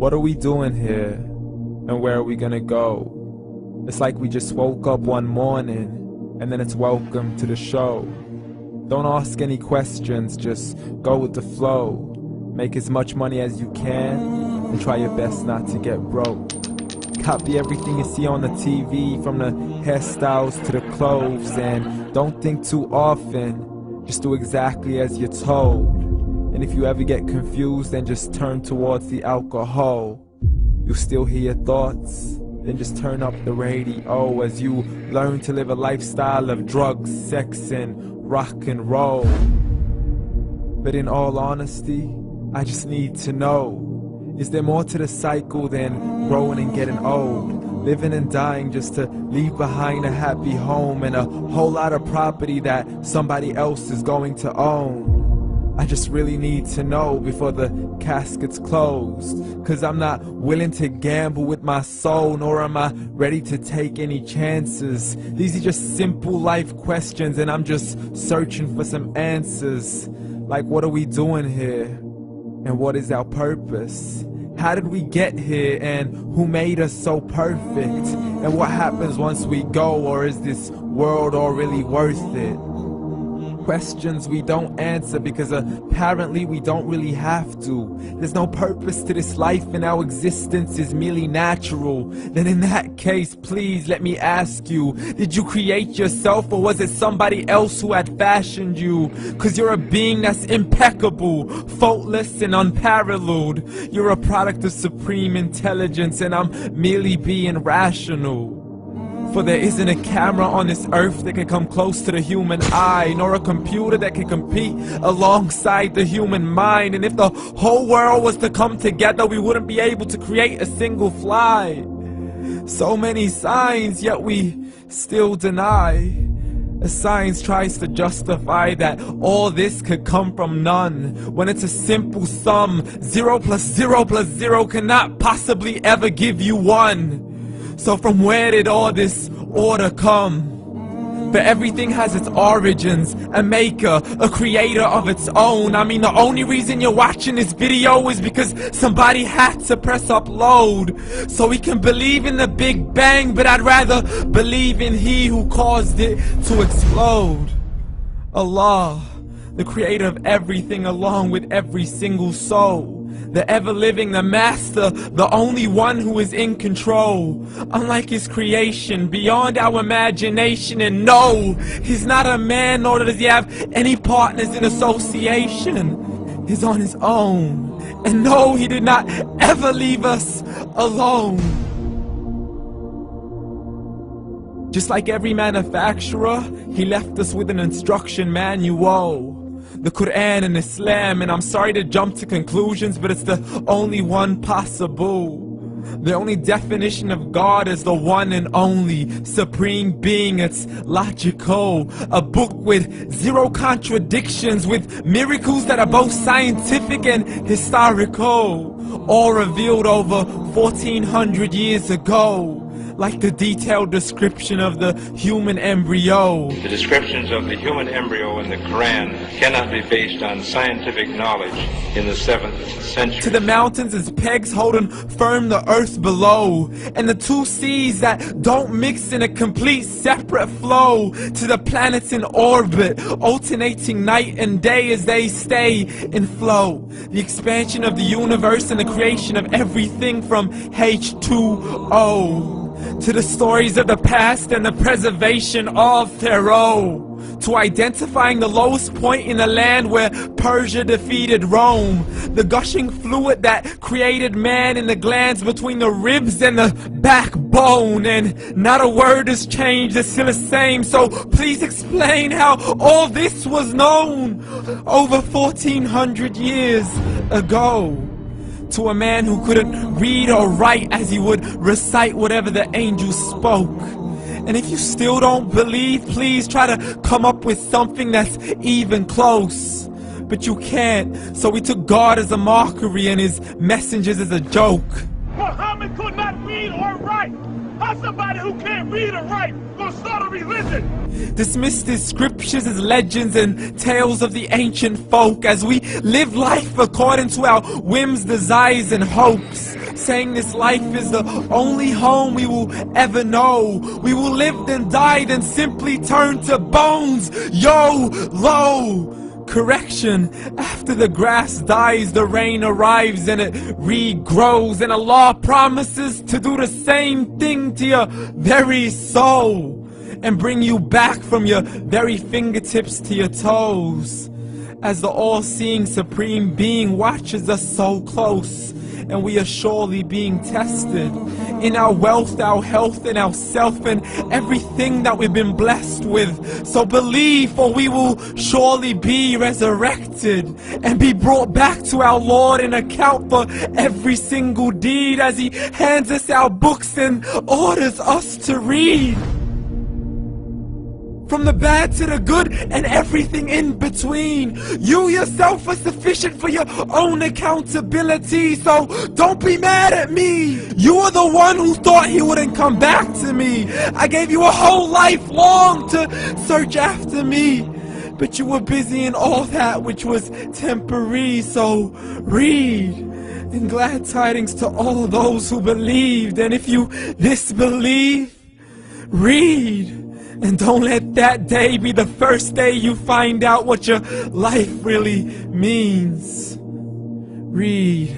What are we doing here? And where are we gonna go? It's like we just woke up one morning, and then it's welcome to the show. Don't ask any questions, just go with the flow. Make as much money as you can, and try your best not to get broke. Copy everything you see on the TV, from the hairstyles to the clothes, and don't think too often, just do exactly as you're told. And if you ever get confused, then just turn towards the alcohol. You'll still hear your thoughts, then just turn up the radio as you learn to live a lifestyle of drugs, sex, and rock and roll. But in all honesty, I just need to know, is there more to the cycle than growing and getting old? Living and dying just to leave behind a happy home and a whole lot of property that somebody else is going to own. I just really need to know before the casket's closed, 'cause I'm not willing to gamble with my soul, nor am I ready to take any chances. These are just simple life questions, and I'm just searching for some answers. Like, what are we doing here? And what is our purpose? How did we get here, and who made us so perfect? And what happens once we go, or is this world all really worth it? Questions we don't answer because apparently we don't really have to. There's no purpose to this life and our existence is merely natural. Then in that case, please let me ask you, did you create yourself, or was it somebody else who had fashioned you? 'Cause you're a being that's impeccable, faultless and unparalleled. You're a product of supreme intelligence, and I'm merely being rational. For there isn't a camera on this earth that can come close to the human eye, nor a computer that can compete alongside the human mind. And if the whole world was to come together, we wouldn't be able to create a single fly. So many signs, yet we still deny. As science tries to justify that all this could come from none, when it's a simple sum. 0 plus 0 plus 0 cannot possibly ever give you 1. So from where did all this order come? But everything has its origins, a maker, a creator of its own. I mean, the only reason you're watching this video is because somebody had to press upload, so we can believe in the Big Bang, but I'd rather believe in He who caused it to explode. Allah, the creator of everything, along with every single soul. The ever-living, the master, the only one who is in control. Unlike his creation, beyond our imagination. And no, he's not a man, nor does he have any partners in association. He's on his own. And no, he did not ever leave us alone. Just like every manufacturer, he left us with an instruction manual. The Quran and Islam, and I'm sorry to jump to conclusions, but it's the only one possible. The only definition of God is the one and only supreme being. It's logical, a book with 0 contradictions, with miracles that are both scientific and historical, all revealed over 1400 years ago. Like the detailed description of the human embryo. The descriptions of the human embryo in the Quran cannot be based on scientific knowledge in the 7th century. To the mountains as pegs holding firm the earth below, and the 2 seas that don't mix in a complete separate flow. To the planets in orbit, alternating night and day as they stay in flow. The expansion of the universe and the creation of everything from H2O. To the stories of the past and the preservation of Pharaoh. To identifying the lowest point in the land where Persia defeated Rome. The gushing fluid that created man in the glands between the ribs and the backbone. And not a word has changed, it's still the same. So please explain how all this was known over 1400 years ago. To a man who couldn't read or write, as he would recite whatever the angels spoke. And if you still don't believe, please try to come up with something that's even close. But you can't, so we took God as a mockery and his messengers as a joke. Muhammad could not read or write. How somebody who can't read or write gonna start a religion? Dismissed his scriptures as legends and tales of the ancient folk, as we live life according to our whims, desires, and hopes. saying this life is the only home we will ever know. We will live then die, then simply turn to bones. YOLO! Correction, after the grass dies, the rain arrives and it regrows, and Allah promises to do the same thing to your very soul and bring you back from your very fingertips to your toes, as the all-seeing supreme being watches us so close, and we are surely being tested in our wealth, our health, and our self, and everything that we've been blessed with. So believe, for we will surely be resurrected and be brought back to our Lord and account for every single deed, as He hands us our books and orders us to read. From the bad to the good and everything in between. You yourself are sufficient for your own accountability, so don't be mad at me. You are the one who thought He wouldn't come back to me. I gave you a whole life long to search after me, but you were busy in all that which was temporary. So read, and glad tidings to all those who believed. And if you disbelieve, read. And don't let that day be the first day you find out what your life really means. Read.